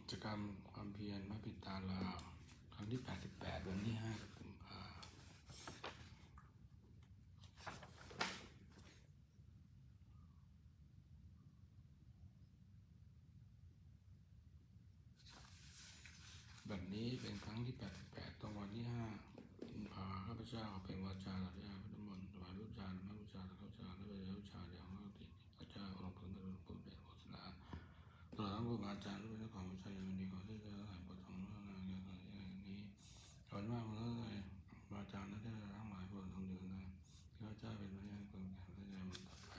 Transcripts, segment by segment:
กิจกรรมความเพียรไม่ปิดตาลาวครั้งที่88วันที่5 กุมภาพันธ์แบบนี้เป็นครั้งที่88ตรงวันที่5 กุมภาพันธ์ข้าพเจ้าเป็นวาจาหลับยาพุทธมนต์ถวายรูปจานพระบูชาและข้าวจานและเป็นรูปชาเดียวของติข้าพเจ้าลงพึงกระดุมปุเป็นโฆษณาตลอดทั้งครูบาอาจารย์ด้วยเจ้าของวิชาอย่างนี้ขอที่จะหายปวดท้องเรื่องงานเกี่ยวกับอย่างนี้ขอนว่าเมื่อไรบาอาจารย์และได้ทั้งหลายปวดท้องเดือนนะข้าพเจ้าเป็นพยานคนแก่พระยามันต่อไป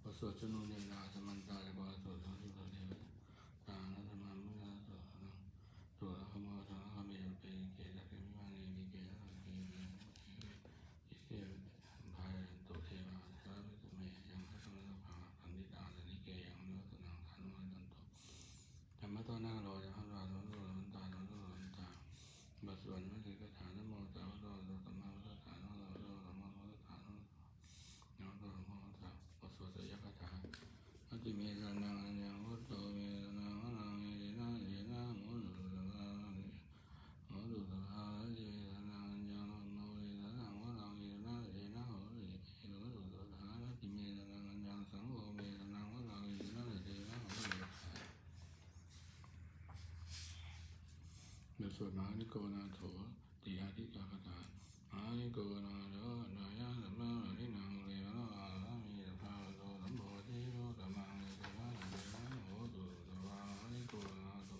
บทสวดชนุเนนาสมันตาและบทสวดทั้งที่เราเรียนตาและธรรมะมุขะสวดตัวละครมาทั้งคำเรียนเป็นเกศและเป็นวิมานในเกศและเป็นเกศภายตัวเทวาพระวิสุเมยังพระสมณภาพันธิตาและนิเกยังเนื้อสนังทานุตันโตธรรมะตัวนั่งรอจะให้เราต้องรู้ตาต้องรู้ตาบทสวดไม่ถึงคาถานโมตาวะโตสัมมาสัมพุทธัสสะนะโมตัสสะสัมมาสัมพุทธัสสะนะโมตัสสะนะโมตัสสะบทสวดยคาถาอติเมตนังอัญญังวุตโตเมตนังอนังเอนะเอนะโมตุสัพพะโมตุสัพพะเจตนังอัญญังโมเอนะนังวะนังเอนะเอนะโหติเอโตุสัพพะอติเมตนังอัญญังสังโฆเมตนังวะนังเอนะเอนะโหติบทสวดมหานิโกนาโถติอาทิกาคาถามหานิโกนาโถนายะสัมมาอรินังเรวะอาสามีสัพพะโตสัมโพธิโรธรรมังเอตระเอนะโหตุสัพพะนิโกนาโถ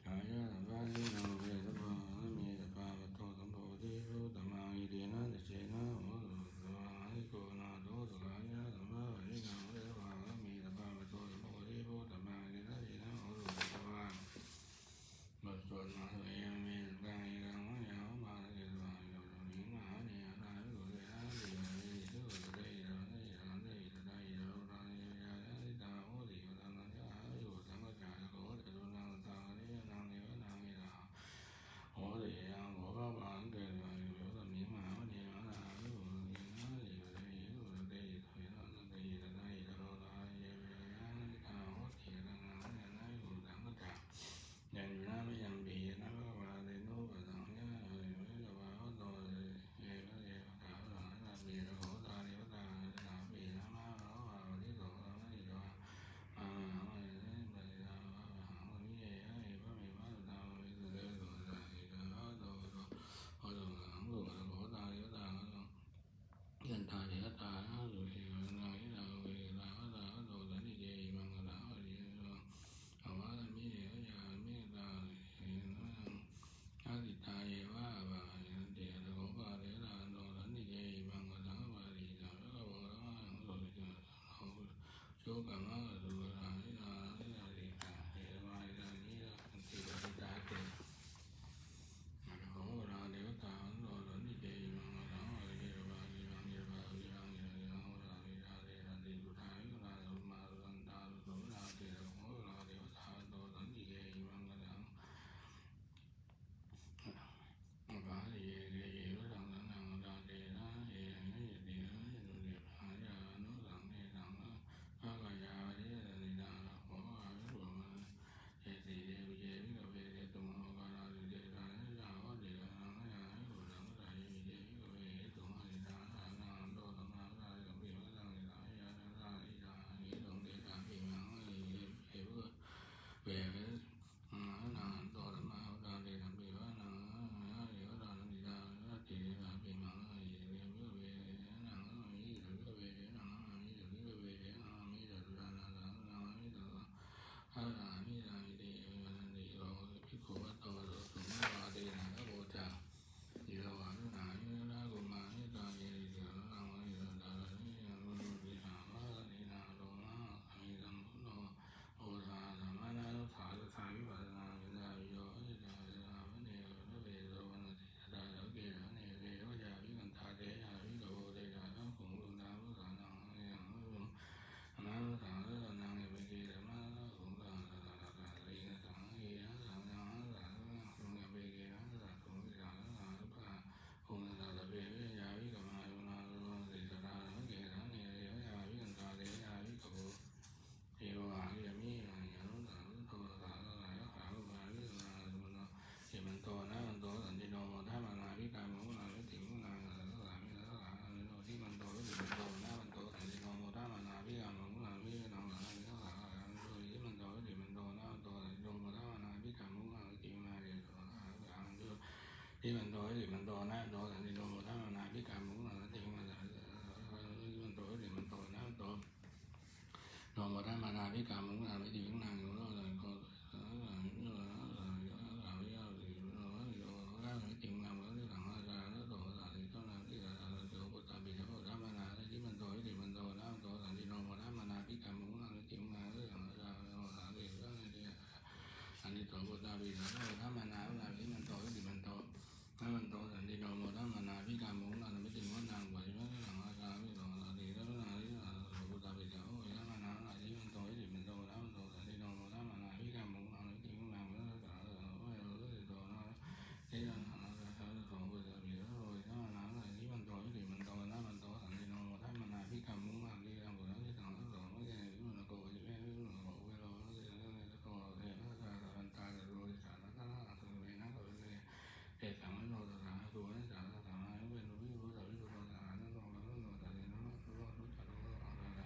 นายะสัมมาอรินังเรวะอาสามีสัพพะโตสัมโพธิโรธรรมังเอตระเอนะโหตุสัพพะนิโกนาโถสุขายะสัมมาอรินังเรวะอาสามีสัพพะโตสัมโพธิโรธรรมังเอตระเอนะโหตุสัพพะบทสวดมหาเถรเมตตาอิรังวะยาวมาเกสวะโยโยนิมหาเนยนาโยเรนะเรนะเรสุเรนะเรนะเรนะเรนะราเยยะนิตาโหติวะตังนะยะโยสังฆจายโกเตตุนังตังเรนังเนวะนังเอนะโหติยังโหภะวังเกสวะโยโยนิมหาเนยนาโยเรนะเรนะเรสุเรนะเรนะเรนะเรนะราเยยะนิตาโหติวะตังนะยะโยสังฆจายยังอยู่นะไม่ยังบีนะพระวาเรนุปะสังยะเอวิวะโหโตเอวะเอวะถาหะนะบีนะโหตาเนวะตาถาบีนะมะโหอะวิโสอะวิโสอะอะเอเมะยะวะหะวิเยอะเอวะเมวะตาวิสุเตโสตะอิตะโหโตโหโตสังโฆโหตาเนวะตายันตาเถระตานะสุเอวะนาหิตาเวลาตาโตสันติเจมังคลาหะริโยอวะมิเยยามิตาเอนะอาติตาเยวะวะยันเตระโกปะเรนะโนสันติเจมังคลาภะริสัพพะโวะระหังโสตินะโชกะมะสุรานินานินาติตาเอวะอิตานินะติปฏิตาเตอะระโหราเดวตาโนสันติเจมังคลาภะริเยวะอิมังเยวะวิรังเยวะโหราวิราเตนะติสุทายุนาสุมาสุตันตาสุนาเตระโหราเดวตาโนสันติเจมังคลาอะภะริเยเกเยวะสังฆังราเตนะเอนะเยตินะเยตุเตภะยานุสังเนสังภะกายาเยติตาภ ที่มันโตที่มันโตนะโตสันติโนโมทัมนาพิกามุนาติมันที่มันโตที่มันโตนะโตโนโมทัมนาพิกามุนาไม่ดีนางอยู่แล้วเลยก็อันนี้ตัวพุทธาบิดาถ้ามานาเวลาที่มันโตที่มันโตถ้ามันโตสันติโนโมถ้ามานาพิการมุงเราไม่ถึงว่านางกว่าที่มันหลังอาจารย์ไม่โตสันติแล้วนาที่ตัวพุทธาบิดาถ้ามานาเวลาที่มันโตที่มันโตถ้ามันโตสันติโนโมถ้ามานาพิการมุงเราไม่ถึงว่านางแล้วก็ไม่รู้ที่โตนะที่นั่นตัวพุทธาบิดาถ้ามานาเวลาที่มันโตที่มันโตถ้ามันโตสันติโนโมถ้ามานาพิการมุงเราที่ทำบุญที่ทำแล้วไม่ใช่ที่มันโกที่ไม่รู้แต่สามารถโน้ตสามารถดูได้สามารถเป็นรู้รู้แต่รู้ตัวสามารถโน้ตรู้โน้ตแต่รู้รู้รู้รู้จักรู้อะไร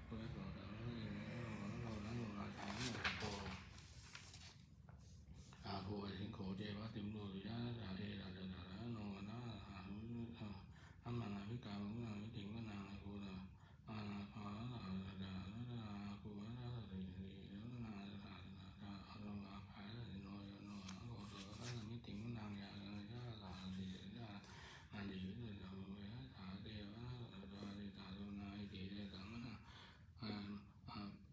รู้ได้ตัวแต่รู้รู้ราชาโน้ตโตอาโหสิงโขเจวะติมโนสุยะราเอราจาระโนนะอาหุธรรมนาวิกามุนาวิจิงวนาคูนาอาณาภาราจาระคูนาสินาอาโลอาภาสิโนโยโนโกโตระมิติงนางยาญาลาสิญาอันดีวิโสเวสาเทวะตาริตาโลนาอิติเตสังนะ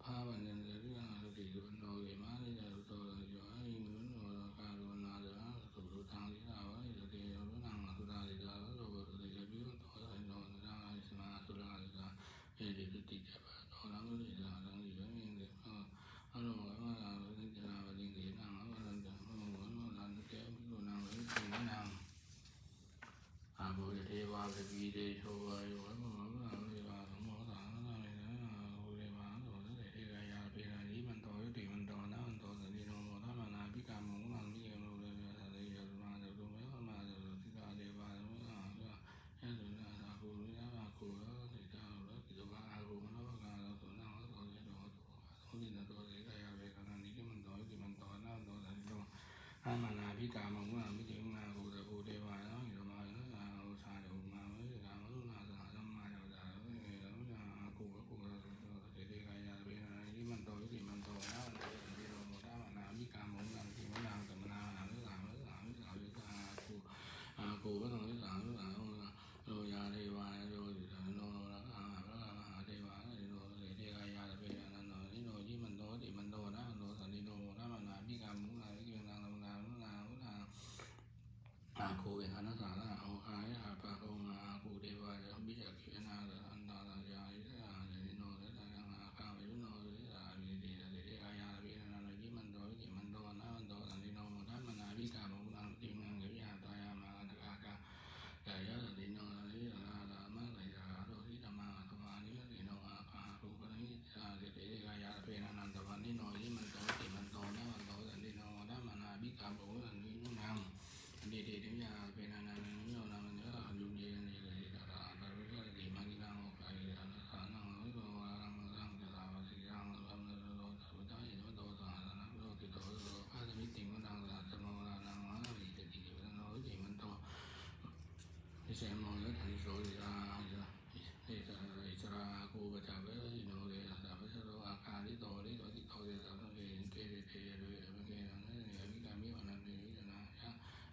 ภาวันยันเรียสติสุนโนเกมาลิจารุโตโยอิมุนโนกาโรนาเดนะสุสุทังลิสาวะอิสติโยรุนังสุตาลิสาวะโลภะสุติยบิวโตสันโนนาอิสมาสุลาลิสาเอติสุติจัปะโตนังสุติสาสังสิวะมิงเดอโลกะมะนาวิจาราวะติงเกนังอวะรันตังโมโหโนนันเตมิโกนังวิสิงนังอาโภเทวาภวีเตโชวายุวะโมโหนาวิวาสโมสานาเวนะโหเรวาโสเตเทกายาเปนานิมันโตยุติมันโตนะมันโตสันติโนโมทัมมานาภิกามุงนังมิเยโนเรนะสัตติยะมาจะตุเมวะมาจะตุติกาเดวานุสาสะยะตุนะสาคูรุยะมาคูระสิตาระกิจวะอาคูมะนะภะกาโสนังโสเยโตโสตินะโตเสกายาเวกานันนิกิมันโตยุติมันโตนะมันโตสันติโนทัมมานาภิกามุงนังมิเยนาคูตะภูเทวานะหิโรมานะอุชาโยมาวิกามะรุนาสหสัมมาโยจาระเวนะมุนาคูระคูระเสกายาเวนะนิมันโตยุติมันโตนะมันโตสันติโนโมทัมมานาภิกามุงนังทิมนังสัมมนาหาวิสาวิสาวิสาวิสาคูคูวะสังวิสาวิสาโลยาเทวาโยติสันโนระหะพระมหาเทวานิโนเสกายาเวนะโนนิโนยิมันโตติมันโตนะมันโตสันติโนโมทัมมานาภิกามุงนังวิจินังสัมมนาอาคูเวหานาสาระโอคายอาปะโอมาอาคูเดวายบิจักขินาอันตาลายาอิสระเจนิโนเสตังอาคาวิโนเสสาวิติเสติกายาวินานายิมันโตวิจิมันโตนะมันโตสันติโนโมทัมมานาภิกามุนังติมังเกียตายามาอันตกากากายะสันติโนสันติสาธรรมะไลยาโรหิธรรมาธรรมานิสันติโนอาคารูปนิสาเสติกายาเปนันตวันนิโนยิมันโตวิจิมันโตนะมันโตสันติโนโมทัมมานาภิกามุนังติมังดีดีดียาเป็นอนันต์นิโยนามันเยอะยุเยนเยเลยตาตาตาวิสุทธิมังกิรังโอกายอนัสสานังวิโรรังรังเจตาวสิยังสัมเนโรตาวิตายิโนโตสาสนะโลกิโตโสภาสมิติมุนังสัตโมนานังมะวิเตติวิโนวิจิมันโตอิเสโมยะทันโสยาอิสราคูปจาเวอิโนเรสัพพะโรอาคาลิโตลิโตติโตเตสัพพะเวเกเตเรเวเกนันเนวิกามิวนันเนวิจนะ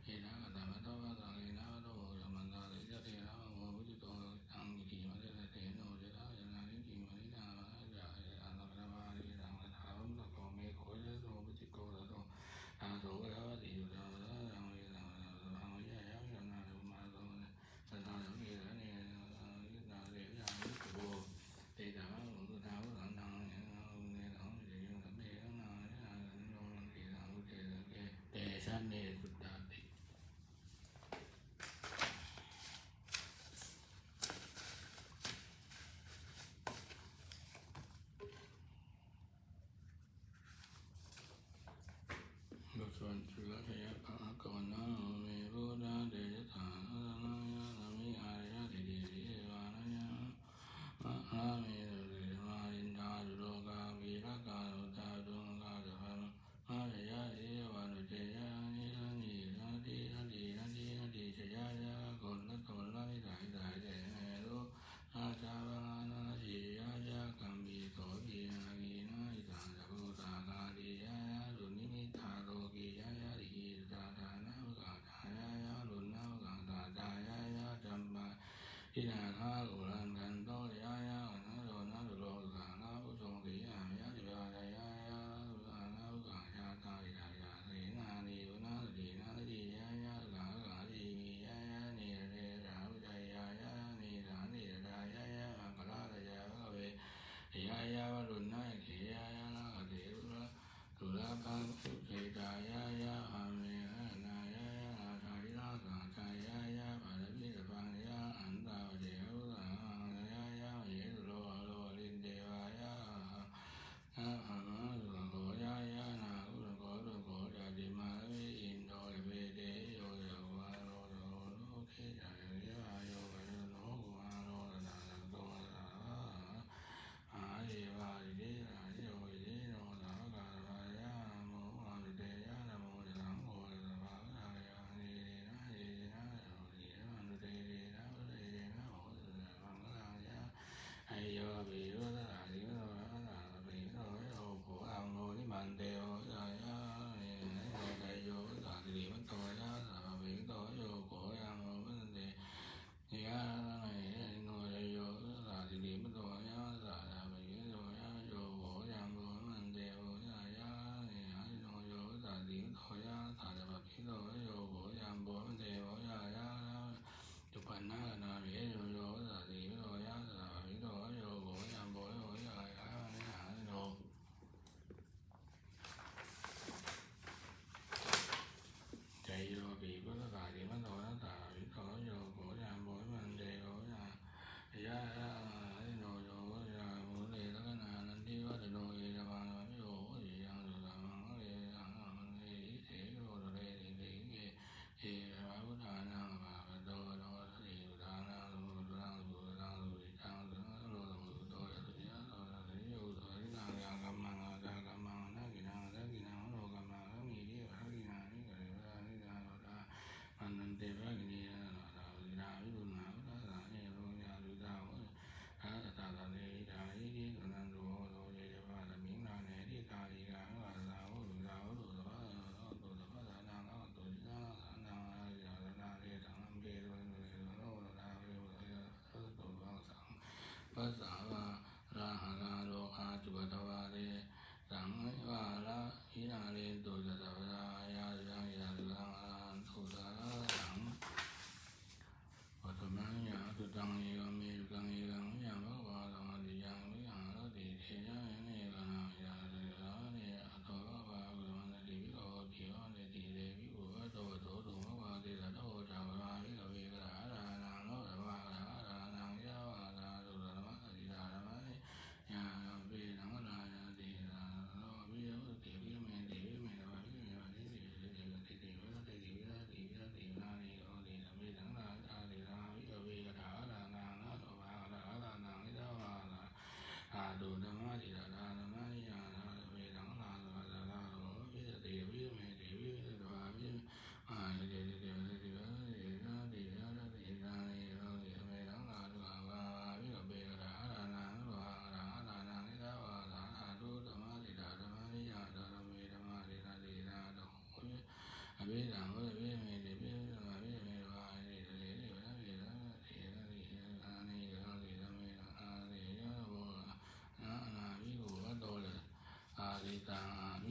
เอนะกัตตะมะตวะสังเอนะวะโตสัมมันตาเตจะเทนะโมพุทธิโตตังอิทิมะเตเตโนเจตายะนานิกิมะนินามะจาเออะนะระวาริสังฆาวุตโตเมโคยะโตพุทธิโกโตอาโสวะวะติยุตาวะสังเวสังสังยะยะวินาโตมาโตสัทธาสังเกตะเนยินาเรยะวิโกเตตะวะอุตตาวะสังฆังเนสังเจยังสัมเมสังนาเนนะโนติสังอุเตสะเกเตชะเนสุตตาติบทสวดสุรเทยะภะคะวะนะเมรุนาเดชะธานะนะยะนะมิอารยะติติสิวานะยะมะหาเมตุติมารินทาจุโลกาวีระกาโลตาดุงกาสัพพะมะยะเอวะนุเจยะนิสันนิ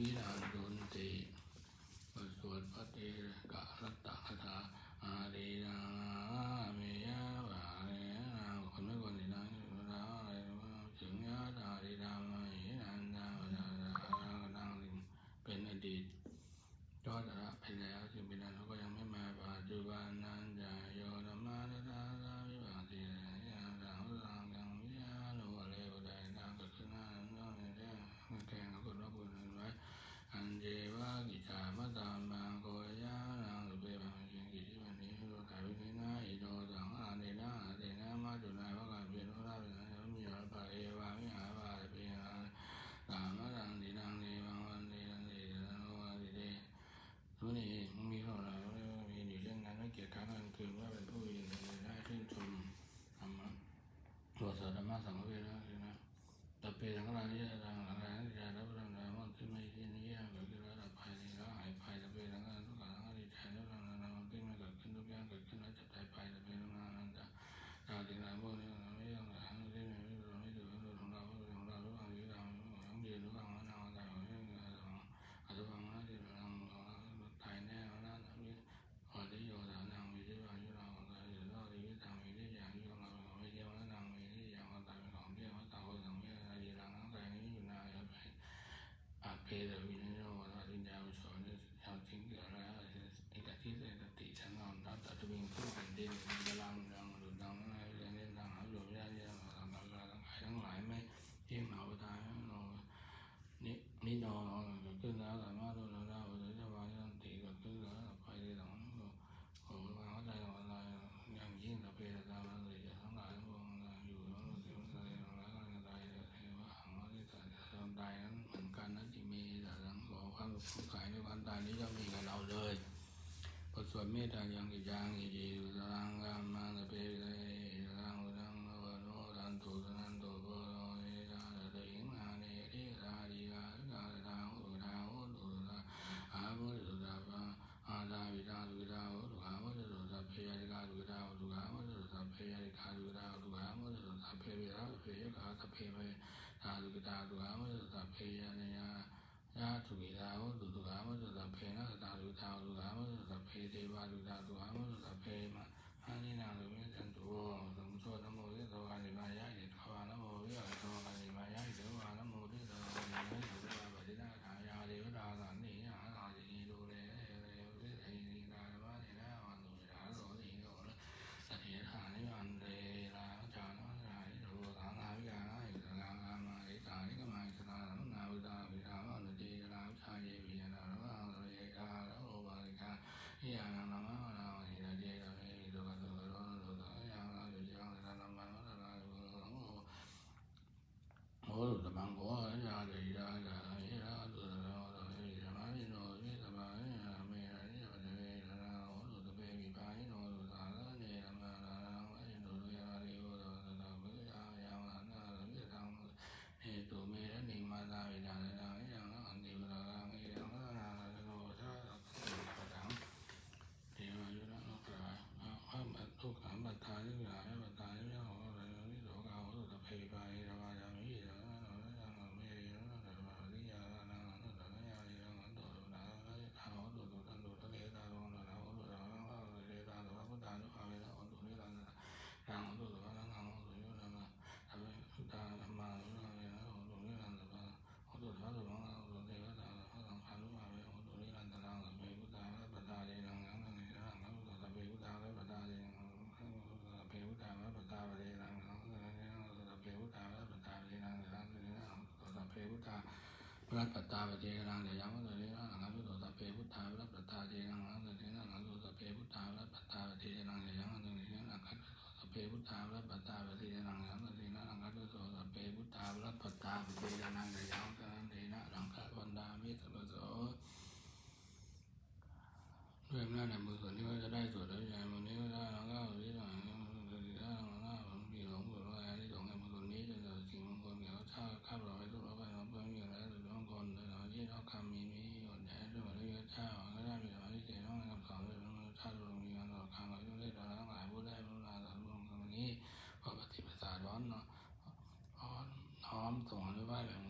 วิรานดุนติบทสวดพระเตกะรัตตคาถาอาดีนาเมยะวะเรนะคนไม่ควรสินะอะไรถึงยะตาดีดามาหินันดาวดาดังเป็นอดีตยอดละไปแล้วจึงเป็นนั้นก็ยังไม่มาปัจจุบันนั้นจะโยธรรมะตาวิบัติยาดังรังยังวิญญาณโนเลวใดดังเกิดขึ้นหน้านั้นก็ไม่ได้แข่งกับคนรับบุญไว้อันเจวะกิจามะตามบางโกยะนางสุเปบางเชียงกิจิวันนี้โลกาวินินาอิโดสังอาเนนะเตนะมาจุนายพระกาเพียรราชนะมีอปะเอวามิหาบาเปียตามะดังดีดังดีบางวันดีดังดีดังวันดีเดรู้นี่มีเท่าไหร่มีอยู่เช่นนั้นไม่เกี่ยวกับการคืนว่าเป็นผู้ยินดีได้ชื่นชมธรรมะตัวสาธรรมะสังเวชนะตะเปียงอะไรเนี่ยดังอะไรนี่จะรับรางวัลมันขึ้นไม่ที่นี้เกิดขึ้นแล้วดับภัยแล้วหายภัยตะเปียงอะไรทุกอย่างดีใจแล้วรางวัลมันขึ้นไม่เกิดขึ้นทุกอย่างเกิดขึ้นแล้วจับใจภัยตะเปียงอะไรนั่นจะดาวถึงไหนพวกนี้ไม่ยังหาที่ไม่ถือของเราของเราทุกอย่างที่เราต้องเรียนทุกอย่างนั้นเราแต่ไม่อาจจะฟังนะที่เราตายแน่นะนี่ขอที่โยธานางมีที่ว่าที่เราตายหรือเราที่ทางมีที่อย่างที่เราไม่เที่ยวแล้วนางมีที่อย่างเราตายเป็นของเที่ยวตาคนสังเวชอะไรรังแต่นี้อยู่นานแล้วไปอาเพดวิญญาณว่าดินดาวสอนชาวทิ้งเกิดแล้วไอ้กะทิเศรษฐิฉันนอนรับตัดวิ่งขึ้นแผ่นดินมีพลังดังหลุดดังอะไรเรื่องนี้ดังหาหลุดไม่ได้เรื่องต่างๆทั้งหลายไม่เที่ยงเหนาตายนี่นอนเกิดขึ้นแล้วสามารถดูเราได้หรือจะวางยันติเกิดขึ้นแล้วไปที่หลังขอวางใจของอะไรอย่างยิ่งแต่เพศตามนั้นเลยจะทั้งหลายพวกอยู่แล้วเราถึงแสดงแล้วก็จะได้ว่าหังว่าที่จะทำตายนั้นเหมือนกันนั้นที่มีแต่ทั้งขอความสุขกายในความตายนี้จะมีกับเราเลยบทสวดเมตตายังกิจางกิจิสุรังกามาตะเพเลยรังรังโนโนรันตุนันตุโพโลเอตาตะหิงอาเนติราดีกาตาตาหุตาหุตุตาอาวุตุตาปะอาตาวิตาตุตาหุตุอาวุตุตาเพยริกาตุตาหุตุอาวุตุตาเพยริกาตุตาหุตุอาวุตุตาเพวิราเพยกาตาเพเมตาตุตาตุอาวุตุตาเพยเนยยาตุกิตาหุตุตุอาวุตุตาเพนะตาตุตาหุตุอาวุตุตาเพเทวาตุตาตุอาวุตุตาเพมะอานินาตุเมจันตุสมุโชนะโมทิตวานิมายะอิทวานะโมวิหารโตวานิมายะอิทวานะโมทิตวานิมายะอิทวาปฏินาทายาเดวดาสันนิหาราจิดูเลวิไอนินามะเนนะวันตุวิหารโสติโกสัทธิฐานิวันเตลาจานะหายโรธานาวิกาอิสลากามาอิสานิกมาอิสลานาวิตาวิธาวันติลาชาเยวิยานาระเรกาโรบาลิกาอิยานังนามานาอิระเจตะเมตุกะตุโรโตยังนาจุจังนามังนานาโอ้ตะบังโกยาเดยากาเฮระตุตะโรเฮสมานิโนวิสมานิเมระนิปะเทระนาโอตุตะเปวิปานิโนตุตาระเนระมานานังวะอินโนยาริโอตะตะเมยายังหันนาวิสังเฮตุเมระนิมาตาวิดานังยังอันติวะรังเอยังนาโนชาตะตังเทวายุนะโอกาพระบัตทุกขังบัตตานิวิหารบัตตานิวิหารอะไรนิโสกาโหตุตะเพวิปานิระวาจามิระนะนะเมรินะนะนะริยานะนะนะนะยาริยังอันโตนะนะทาโหตุตุตันตุตะเลตาโรนะนะโหตุนะนะเลตาโรพุทธานุภาเวนะโหตุนิรันดร์รังโหตุตะนะนะโหตุโยนะนะทเวพุทธาธรรมานุภาเวนะโหตุนิรันดร์โหตุพระตุมังโหตุเทวตาพระสังฆานุภาเวโหตุนิรันดร์รังสัพเพพุทธาและปัตตาเจนังยังนังยังนังสัพเพพุทธาและปัตตาเจนังสัพเพพุทธาและปัตตาเจนังสัพเพพุทธาและปัตตาเจนังสัพเพพุทธาพระปัตตาปเจนังเดี๋ยวยังว่าเลยนะหลังนั้นตัวสัพเพพุทธาพระปัตตาเจนังหลังนั้นเลยนะหลังตัวสัพเพพุทธาพระปัตตาปเจนังเดี๋ยวยังว่าเลยนะหลังนั้นสัพเพพุทธาพระปัตตาปเจนังหลังนั้นเลยนะหลังนั้นตัวสัพเพพุทธาพระปัตตาปเจนังเดี๋ยวยังว่าเลยนะหลังนั้นวันดามิตรโสด้วยอำนาจในมือส่วนที่ 300 bài